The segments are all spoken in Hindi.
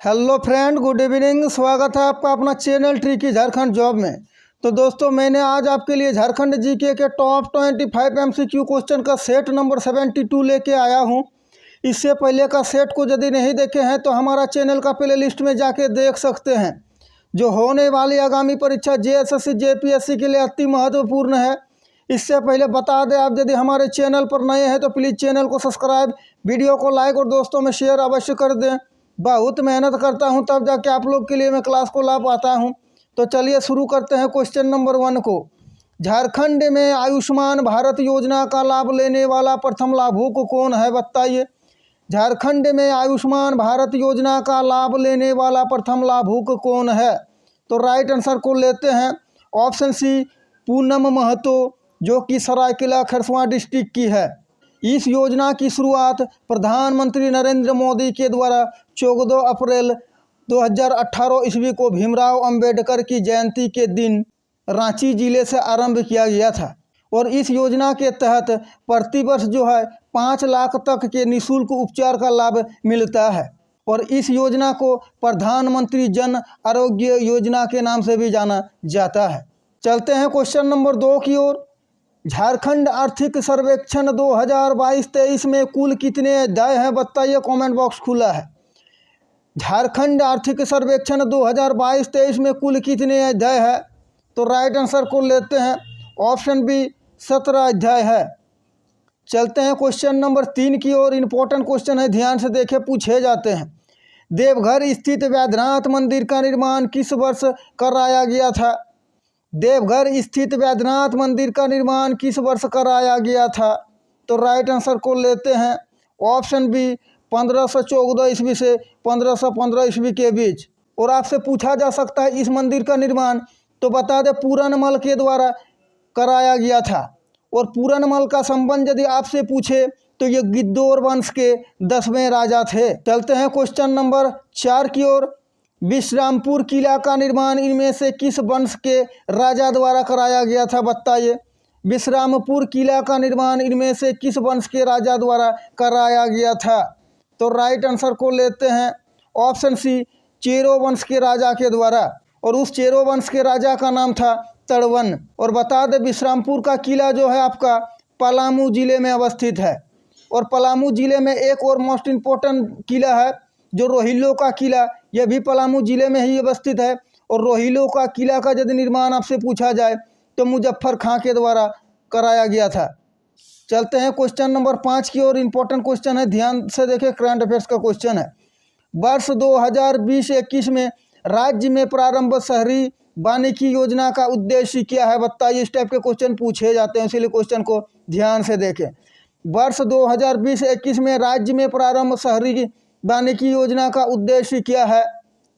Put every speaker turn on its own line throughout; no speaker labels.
Hello friend, good evening. स्वागत है आपका अपना चैनल ट्रिकी झारखंड जॉब में। तो दोस्तों, मैंने आज आपके लिए झारखंड जीके के टॉप 25 एमसीक्यू क्वेश्चन का सेट नंबर 72 लेके आया हूं। इससे पहले का सेट को यदि नहीं देखे हैं तो हमारा चैनल का प्ले लिस्ट में जाके देख सकते हैं। जो होने वाली आगामी परीक्षा जेएसएससी जेपीएससी के लिए अति महत्वपूर्ण है। इससे पहले बता दें, आप यदि हमारे चैनल पर नए हैं तो प्लीज़ चैनल को सब्सक्राइब, वीडियो को लाइक और दोस्तों में शेयर अवश्य कर दें। बहुत मेहनत करता हूं तब जाके आप लोग के लिए मैं क्लास को ला पाता हूं। तो चलिए शुरू करते हैं क्वेश्चन नंबर 1 को। झारखंड में आयुष्मान भारत योजना का लाभ लेने वाला प्रथम लाभुक कौन है, बताइए। झारखंड में आयुष्मान भारत योजना का लाभ लेने वाला प्रथम लाभुक कौन है? तो राइट आंसर को लेते हैं ऑप्शन सी, पूनम महतो, जो कि सरायकेला खरसावां डिस्ट्रिक्ट की है। इस योजना की शुरुआत प्रधानमंत्री नरेंद्र मोदी के द्वारा 14 अप्रैल 2018 ईस्वी को भीमराव अंबेडकर की जयंती के दिन रांची जिले से आरंभ किया गया था। और इस योजना के तहत प्रतिवर्ष जो है 5 लाख तक के निःशुल्क उपचार का लाभ मिलता है। और इस योजना को प्रधानमंत्री जन आरोग्य योजना के नाम से भी जाना जाता है। चलते हैं क्वेश्चन नंबर 2 की ओर। झारखंड आर्थिक सर्वेक्षण 2022-23 में कुल कितने अध्याय हैं, बताइए। कमेंट बॉक्स खुला है। झारखंड आर्थिक सर्वेक्षण 2022-23 में कुल कितने अध्याय है? तो राइट आंसर को लेते हैं ऑप्शन बी, 17 अध्याय है। चलते हैं क्वेश्चन नंबर 3 की ओर। इंपॉर्टेंट क्वेश्चन है, ध्यान से देखें, पूछे जाते हैं। देवघर स्थित वैद्यनाथ मंदिर का निर्माण किस वर्ष कराया गया था? देवघर स्थित वैद्यनाथ मंदिर का निर्माण किस वर्ष कराया गया था? तो राइट आंसर को लेते हैं ऑप्शन बी, 1514 ईस्वी से 1515 ईस्वी के बीच। और आपसे पूछा जा सकता है इस मंदिर का निर्माण, तो बता दें पूरनमल के द्वारा कराया गया था। और पूरनमल का संबंध यदि आपसे पूछे तो ये गिद्धौर वंश के 10वें राजा थे। चलते हैं क्वेश्चन नंबर 4 की ओर। विश्रामपुर किला का निर्माण इनमें से किस वंश के राजा द्वारा कराया गया था, बताइए। विश्रामपुर किला का निर्माण इनमें से किस वंश के राजा द्वारा कराया गया था? तो राइट आंसर को लेते हैं ऑप्शन सी, चेरो वंश के राजा के द्वारा। और उस चेरो वंश के राजा का नाम था तड़वन। और बता दें विश्रामपुर का किला जो है आपका पलामू जिले में अवस्थित है। और पलामू जिले में एक और मोस्ट इम्पोर्टेंट किला है जो रोहिल्लो का किला, यह भी पलामू जिले में ही अवस्थित है। और रोहिल्लो का किला का यदि निर्माण आपसे पूछा जाए तो मुजफ्फर खां के द्वारा कराया गया था। चलते हैं क्वेश्चन नंबर 5 की ओर। इंपॉर्टेंट क्वेश्चन है, ध्यान से देखें, करंट अफेयर्स का क्वेश्चन है। वर्ष 2020-21 में राज्य में प्रारंभ शहरी वानिकी योजना का उद्देश्य क्या है, बताइए। इस टाइप के क्वेश्चन पूछे जाते हैं, इसीलिए क्वेश्चन को ध्यान से देखें। वर्ष 2020-21 में राज्य में प्रारंभ शहरी वानिकी योजना का उद्देश्य क्या है?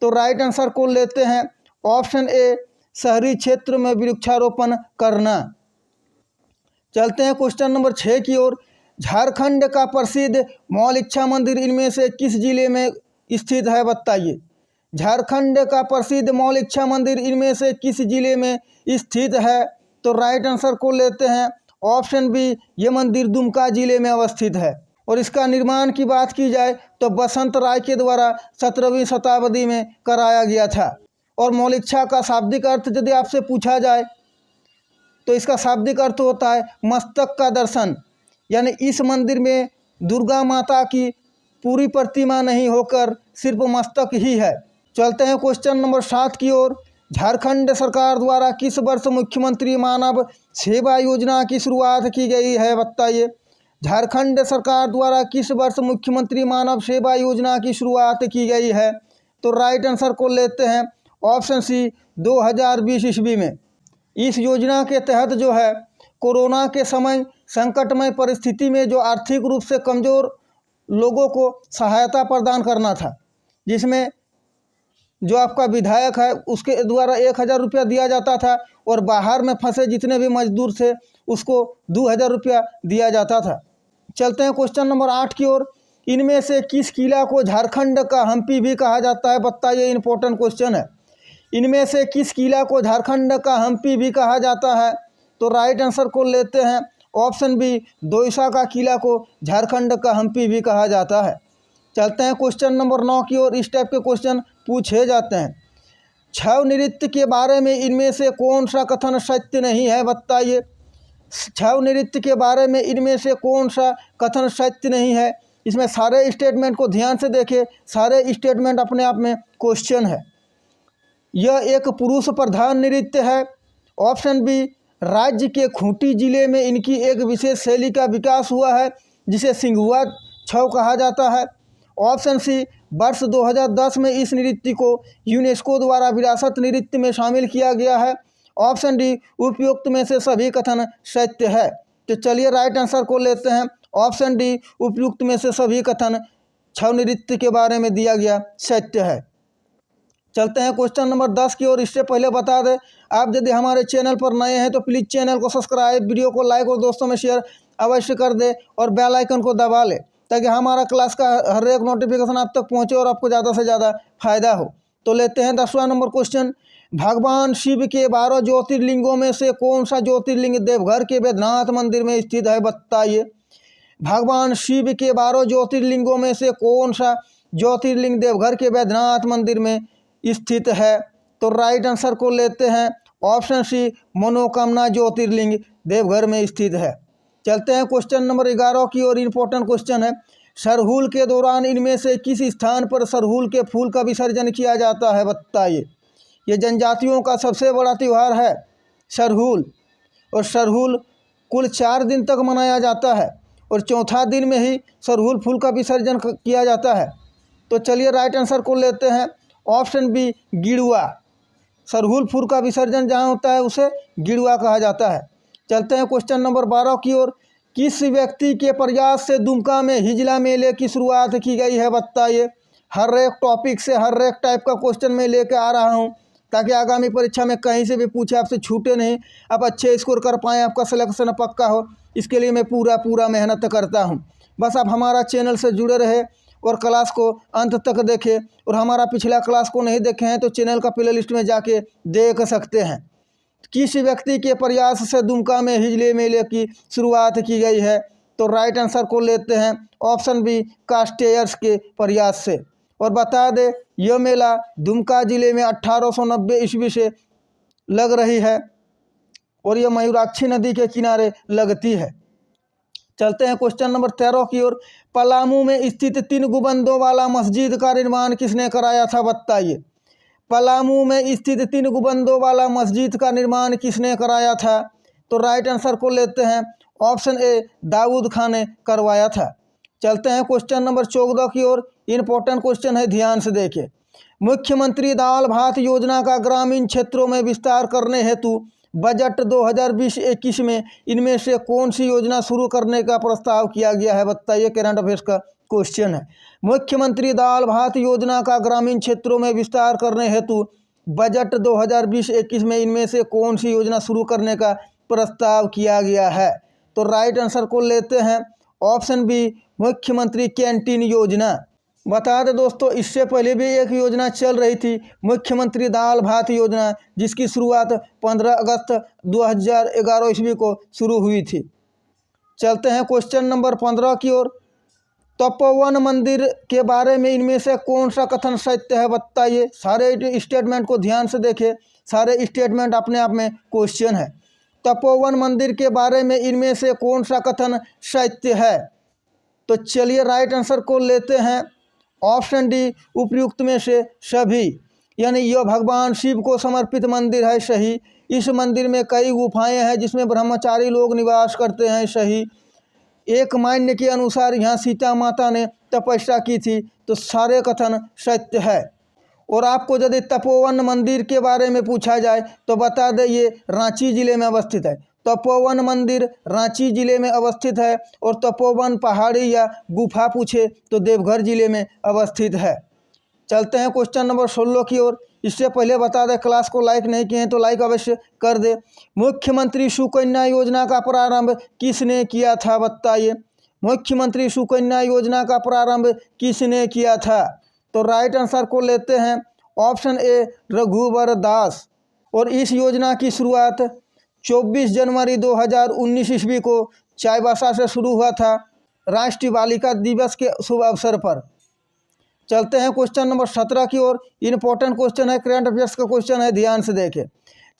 तो राइट आंसर को लेते हैं ऑप्शन ए, शहरी क्षेत्र में वृक्षारोपण करना। चलते हैं क्वेश्चन नंबर 6 की ओर। झारखंड का प्रसिद्ध मौलिक्षा मंदिर इनमें से किस जिले में स्थित है, बताइए। झारखंड का प्रसिद्ध मौलिक्षा मंदिर इनमें से किस जिले में स्थित है? तो राइट आंसर को लेते हैं ऑप्शन बी, ये मंदिर दुमका जिले में अवस्थित है। और इसका निर्माण की बात की जाए तो बसंत राय के द्वारा 17वीं शताब्दी में कराया गया था। और मौलिक्षा का शाब्दिक अर्थ यदि आपसे पूछा जाए तो इसका शाब्दिक अर्थ होता है मस्तक का दर्शन। यानी इस मंदिर में दुर्गा माता की पूरी प्रतिमा नहीं होकर सिर्फ मस्तक ही है। चलते हैं क्वेश्चन नंबर 7 की ओर। झारखंड सरकार द्वारा किस वर्ष मुख्यमंत्री मानव सेवा योजना की शुरुआत की गई है, बताइए। झारखंड सरकार द्वारा किस वर्ष मुख्यमंत्री मानव सेवा योजना की शुरुआत की गई है? तो राइट आंसर को लेते हैं ऑप्शन सी, 2020 ईस्वी में। इस योजना के तहत जो है कोरोना के समय संकटमय परिस्थिति में जो आर्थिक रूप से कमज़ोर लोगों को सहायता प्रदान करना था, जिसमें जो आपका विधायक है उसके द्वारा 1000 रुपया दिया जाता था। और बाहर में फंसे जितने भी मजदूर थे उसको 2000 रुपया दिया जाता था। चलते हैं क्वेश्चन नंबर 8 की ओर। इनमें से किस किला को झारखंड का हम्पी भी कहा जाता है, बताइए। इंपॉर्टेंट क्वेश्चन है। इनमें से किस किला को झारखंड का हम्पी भी कहा जाता है? तो राइट आंसर को लेते हैं ऑप्शन बी, दोईसा का किला को झारखंड का हम्पी भी कहा जाता है। चलते हैं क्वेश्चन नंबर 9 की ओर। इस टाइप के क्वेश्चन पूछे जाते हैं। छव नृत्य के बारे में इनमें से कौन सा कथन सत्य नहीं है, बताइए। छव नृत्य के बारे में इनमें से कौन सा कथन सत्य नहीं है। इसमें सारे स्टेटमेंट को ध्यान से देखें, सारे स्टेटमेंट अपने आप में क्वेश्चन है। यह एक पुरुष प्रधान नृत्य है। ऑप्शन बी, राज्य के खूंटी जिले में इनकी एक विशेष शैली का विकास हुआ है जिसे सिंघुआ छौ कहा जाता है। ऑप्शन सी, वर्ष 2010 में इस नृत्य को यूनेस्को द्वारा विरासत नृत्य में शामिल किया गया है। ऑप्शन डी, उपयुक्त में से सभी कथन सत्य है। तो चलिए राइट आंसर को लेते हैं। ऑप्शन डी, उपयुक्त में से सभी कथन छौ नृत्य के बारे में दिया गया सत्य है। चलते हैं क्वेश्चन नंबर 10 की ओर। इससे पहले बता दें, आप यदि हमारे चैनल पर नए हैं तो प्लीज़ चैनल को सब्सक्राइब, वीडियो को लाइक और दोस्तों में शेयर अवश्य कर दें और बेल आइकन को दबा लें ताकि हमारा क्लास का हर एक नोटिफिकेशन आप तक पहुंचे और आपको ज़्यादा से ज़्यादा फायदा हो। तो लेते हैं 10वां नंबर क्वेश्चन। भगवान शिव के 12 ज्योतिर्लिंगों में से कौन सा ज्योतिर्लिंग देवघर के बैद्यनाथ मंदिर में स्थित है, बताइए। भगवान शिव के 12 ज्योतिर्लिंगों में से कौन सा ज्योतिर्लिंग देवघर के बैद्यनाथ मंदिर में स्थित है। तो राइट आंसर को लेते हैं। ऑप्शन सी, मनोकामना ज्योतिर्लिंग देवघर में स्थित है। चलते हैं क्वेश्चन नंबर 11 की ओर। इम्पोर्टेंट क्वेश्चन है। सरहुल के दौरान इनमें से किस स्थान पर सरहुल के फूल का विसर्जन किया जाता है, बताइए। ये जनजातियों का सबसे बड़ा त्यौहार है सरहुल, और सरहुल कुल 4 दिन तक मनाया जाता है और चौथा दिन में ही सरहुल फूल का विसर्जन किया जाता है। तो चलिए राइट आंसर को लेते हैं। Option B, Gidua. सरहुल फूल का विसर्जन जहाँ होता है उसे गिड़ुआ कहा जाता है। चलते हैं क्वेश्चन नंबर 12 की ओर। किस व्यक्ति के प्रयास से दुमका में हिजला मेले की शुरुआत की गई है, बताइए। हर एक टॉपिक से हर एक टाइप का क्वेश्चन मैं लेकर आ रहा हूँ ताकि आगामी परीक्षा में कहीं से भी पूछे, आपसे छूटे नहीं, आप अच्छे स्कोर कर पाएँ, आपका सिलेक्शन पक्का हो। इसके लिए मैं पूरा मेहनत करता हूँ। बस आप हमारा चैनल से जुड़े रहे और क्लास को अंत तक देखें, और हमारा पिछला क्लास को नहीं देखे हैं तो चैनल का प्ले लिस्ट में जाके देख सकते हैं। किस व्यक्ति के प्रयास से दुमका में हिजले मेले की शुरुआत की गई है। तो राइट आंसर को लेते हैं। ऑप्शन बी, कास्टेयर्स के प्रयास से। और बता दें, यह मेला दुमका जिले में 1890 ईस्वी से लग रही है और यह मयूराक्षी नदी के किनारे लगती है। चलते हैं क्वेश्चन नंबर 13 की ओर। पलामू में स्थित 3 गुंबदों वाला मस्जिद का निर्माण किसने कराया था, बताइए। पलामू में स्थित 3 गुंबदों वाला मस्जिद का निर्माण किसने कराया था। तो राइट आंसर को लेते हैं। ऑप्शन ए, दाऊद खान ने करवाया था। चलते हैं क्वेश्चन नंबर 14 की ओर। इंपॉर्टेंट क्वेश्चन है, ध्यान से देखें। मुख्यमंत्री दाल भात योजना का ग्रामीण क्षेत्रों में विस्तार करने हेतु बजट 2020-21 में इनमें से कौन सी योजना शुरू करने का प्रस्ताव किया गया है, बताइए। करंट अफेयर्स का क्वेश्चन है। मुख्यमंत्री दाल भात योजना का ग्रामीण क्षेत्रों में विस्तार करने हेतु बजट 2020-21 में इनमें से कौन सी योजना शुरू करने का प्रस्ताव किया गया है। तो राइट आंसर को लेते हैं। ऑप्शन बी, मुख्यमंत्री कैंटीन योजना। बता दें दोस्तों, इससे पहले भी एक योजना चल रही थी, मुख्यमंत्री दाल भात योजना, जिसकी शुरुआत 15 अगस्त 2011 ईस्वी को शुरू हुई थी। चलते हैं क्वेश्चन नंबर 15 की ओर। तपोवन मंदिर के बारे में इनमें से कौन सा कथन सत्य है, बताइए। सारे स्टेटमेंट को ध्यान से देखें, सारे स्टेटमेंट अपने आप में क्वेश्चन है। तपोवन मंदिर के बारे में इनमें से कौन सा कथन सत्य है। तो चलिए राइट आंसर को लेते हैं। ऑप्शन डी, उपयुक्त में से सभी, यानी यह भगवान शिव को समर्पित मंदिर है, सही। इस मंदिर में कई गुफाएं हैं जिसमें ब्रह्मचारी लोग निवास करते हैं, सही। एक मान्य के अनुसार यहाँ सीता माता ने तपस्या की थी, तो सारे कथन सत्य है। और आपको यदि तपोवन मंदिर के बारे में पूछा जाए तो बता दें, ये रांची जिले में अवस्थित है। तपोवन मंदिर रांची जिले में अवस्थित है और तपोवन पहाड़ी या गुफा पूछे तो देवघर जिले में अवस्थित है। चलते हैं क्वेश्चन नंबर 16 की ओर। इससे पहले बता दें, क्लास को लाइक नहीं किए हैं तो लाइक अवश्य कर दे। मुख्यमंत्री सुकन्या योजना का प्रारंभ किसने किया था, बताइए। मुख्यमंत्री सुकन्या योजना का प्रारंभ किसने किया था। तो राइट आंसर को लेते हैं। ऑप्शन ए, रघुवर दास। और इस योजना की शुरुआत 24 जनवरी 2019 ईस्वी को चाईबासा से शुरू हुआ था, राष्ट्रीय बालिका दिवस के शुभ अवसर पर। चलते हैं क्वेश्चन नंबर 17 की ओर। इंपॉर्टेंट क्वेश्चन है, करंट अफेयर्स का क्वेश्चन है, ध्यान से देखें।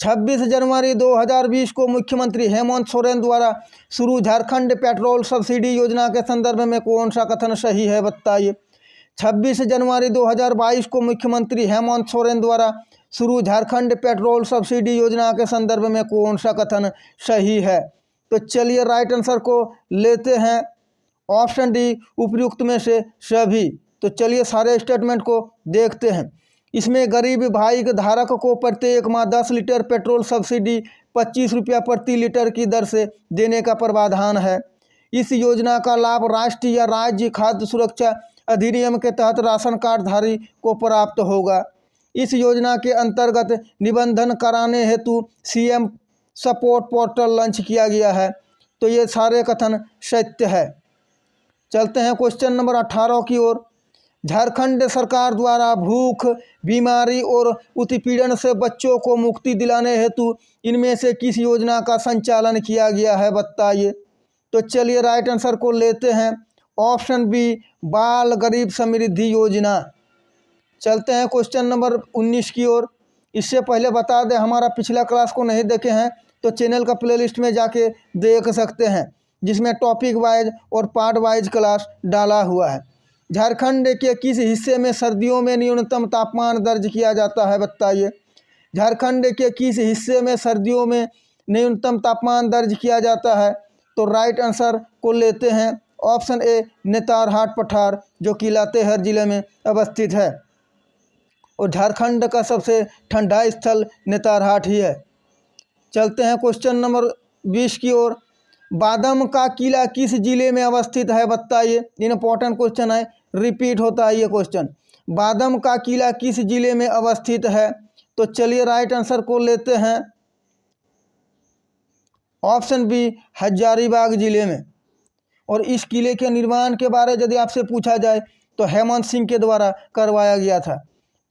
26 जनवरी 2020 को मुख्यमंत्री हेमंत सोरेन द्वारा शुरू झारखंड पेट्रोल सब्सिडी योजना के संदर्भ में कौन सा कथन सही है, बताइए। 26 जनवरी 2022 को मुख्यमंत्री हेमंत सोरेन द्वारा शुरू झारखंड पेट्रोल सब्सिडी योजना के संदर्भ में कौन सा कथन सही है। तो चलिए राइट आंसर को लेते हैं, ऑप्शन डी उपयुक्त में से सभी। तो चलिए सारे स्टेटमेंट को देखते हैं। इसमें गरीब भाई धारक को प्रत्येक माह 10 लीटर पेट्रोल सब्सिडी 25 रुपया प्रति लीटर की दर से देने का प्रावधान है। इस योजना का लाभ राष्ट्रीय या राज्य खाद्य सुरक्षा अधिनियम के तहत राशन कार्ड धारी को प्राप्त होगा। इस योजना के अंतर्गत निबंधन कराने हेतु सीएम सपोर्ट पोर्टल लॉन्च किया गया है। तो ये सारे कथन सत्य है। चलते हैं क्वेश्चन नंबर 18 की ओर। झारखंड सरकार द्वारा भूख, बीमारी और उत्पीड़न से बच्चों को मुक्ति दिलाने हेतु इनमें से किस योजना का संचालन किया गया है, बताइए। तो चलिए राइट आंसर को लेते हैं, ऑप्शन बी बाल गरीब समृद्धि योजना। चलते हैं क्वेश्चन नंबर 19 की ओर। इससे पहले बता दें, हमारा पिछला क्लास को नहीं देखे हैं तो चैनल का प्लेलिस्ट में जाके देख सकते हैं, जिसमें टॉपिक वाइज और पार्ट वाइज क्लास डाला हुआ है। झारखंड के किस हिस्से में सर्दियों में न्यूनतम तापमान दर्ज किया जाता है, बताइए। झारखंड के किस हिस्से में सर्दियों में न्यूनतम तापमान दर्ज किया जाता है। तो राइट आंसर को लेते हैं, ऑप्शन ए नेतारहाट पठार, जो कि लातेहार जिले में अवस्थित है। और झारखंड का सबसे ठंडा स्थल नेतारहाट ही है। चलते हैं क्वेश्चन नंबर 20 की ओर। बादम का किला किस जिले में अवस्थित है, बताइए। इंपॉर्टेंट क्वेश्चन है, रिपीट होता है ये क्वेश्चन। बादम का किला किस जिले में अवस्थित है। तो चलिए राइट आंसर को लेते हैं, ऑप्शन बी हजारीबाग जिले में। और इस किले के निर्माण के बारे में यदि आपसे पूछा जाए तो हेमंत सिंह के द्वारा करवाया गया था।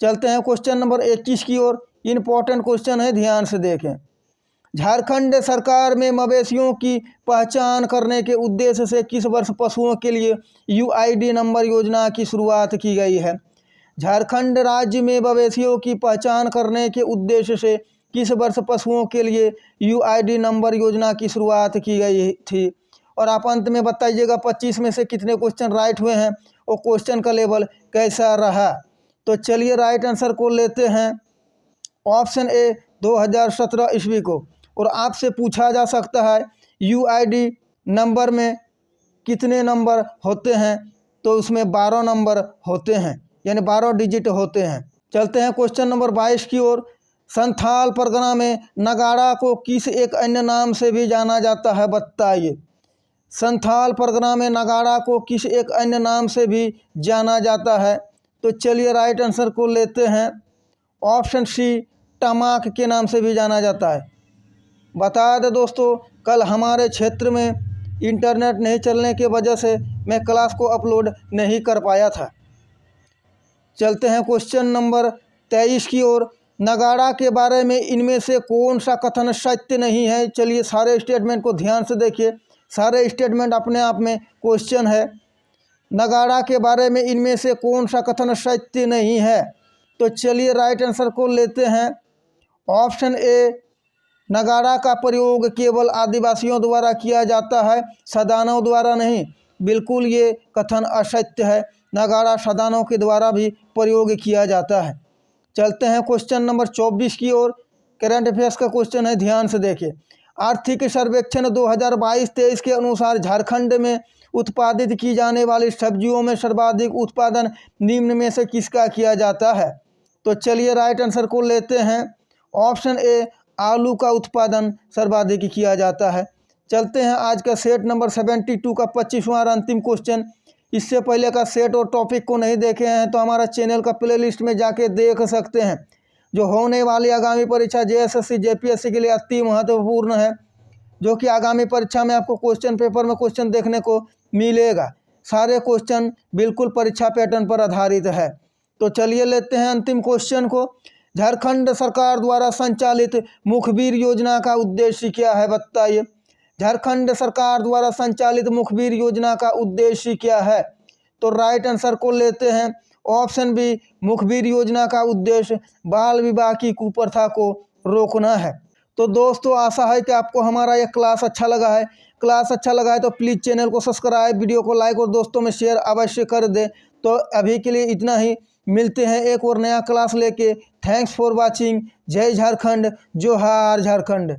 चलते हैं क्वेश्चन नंबर 21 की ओर। इंपॉर्टेंट क्वेश्चन है, ध्यान से देखें। झारखंड सरकार में मवेशियों की पहचान करने के उद्देश्य से किस वर्ष पशुओं के लिए यूआईडी नंबर योजना की शुरुआत की गई है। झारखंड राज्य में मवेशियों की पहचान करने के उद्देश्य से किस वर्ष पशुओं के लिए यूआईडी नंबर योजना की शुरुआत की गई थी। और आप अंत में बताइएगा 25 में से कितने क्वेश्चन राइट हुए हैं और क्वेश्चन का लेवल कैसा रहा। तो चलिए राइट आंसर को लेते हैं, ऑप्शन ए 2017 ईस्वी को। और आपसे पूछा जा सकता है यूआईडी नंबर में कितने नंबर होते हैं। तो उसमें 12 नंबर होते हैं, यानी 12 डिजिट होते हैं। चलते हैं क्वेश्चन नंबर 22 की ओर। संथाल परगना में नगाड़ा को किस एक अन्य नाम से भी जाना जाता है, बताइए। संथाल परगना में नगाड़ा को किस एक अन्य नाम से भी जाना जाता है। तो चलिए राइट आंसर को लेते हैं, ऑप्शन सी टमाक के नाम से भी जाना जाता है। बता दें दोस्तों, कल हमारे क्षेत्र में इंटरनेट नहीं चलने की वजह से मैं क्लास को अपलोड नहीं कर पाया था। चलते हैं क्वेश्चन नंबर 23 की ओर। नगाड़ा के बारे में इनमें से कौन सा कथन सत्य नहीं है। चलिए सारे स्टेटमेंट को ध्यान से देखिए, सारे स्टेटमेंट अपने आप में क्वेश्चन है। नगाड़ा के बारे में इनमें से कौन सा कथन सत्य नहीं है। तो चलिए राइट आंसर को लेते हैं, ऑप्शन ए नगाड़ा का प्रयोग केवल आदिवासियों द्वारा किया जाता है, सदानों द्वारा नहीं। बिल्कुल ये कथन असत्य है, नगाड़ा सदानों के द्वारा भी प्रयोग किया जाता है। चलते हैं क्वेश्चन नंबर 24 की ओर। करंट अफेयर्स का क्वेश्चन है, ध्यान से देखिए। आर्थिक सर्वेक्षण 2022-23 के अनुसार झारखंड में उत्पादित की जाने वाली सब्जियों में सर्वाधिक उत्पादन निम्न में से किसका किया जाता है। तो चलिए राइट आंसर को लेते हैं, ऑप्शन ए आलू का उत्पादन सर्वाधिक किया जाता है। चलते हैं आज का सेट नंबर 72 का 25वां और अंतिम क्वेश्चन। इससे पहले का सेट और टॉपिक को नहीं देखे हैं तो हमारा चैनल का प्लेलिस्ट में जाके देख सकते हैं। जो होने वाली आगामी परीक्षा जेएसएससी जेपीएससी के लिए अति महत्वपूर्ण है, जो कि आगामी परीक्षा में आपको क्वेश्चन पेपर में क्वेश्चन देखने को मिलेगा। सारे क्वेश्चन बिल्कुल परीक्षा पैटर्न पर आधारित है। तो चलिए लेते हैं अंतिम क्वेश्चन को। झारखंड सरकार द्वारा संचालित मुखबिर योजना का उद्देश्य क्या है, बताइए। झारखंड सरकार द्वारा संचालित मुखबिर योजना का उद्देश्य क्या है। तो राइट आंसर को लेते हैं, ऑप्शन बी, मुखबिर योजना का उद्देश्य बाल विवाह की कुप्रथा को रोकना है। तो दोस्तों आशा है कि आपको हमारा यह क्लास अच्छा लगा है। क्लास अच्छा लगा है तो प्लीज़ चैनल को सब्सक्राइब, वीडियो को लाइक और दोस्तों में शेयर अवश्य कर दें। तो अभी के लिए इतना ही, मिलते हैं एक और नया क्लास लेके। Thanks for watching. जय झारखंड, जोहार झारखंड।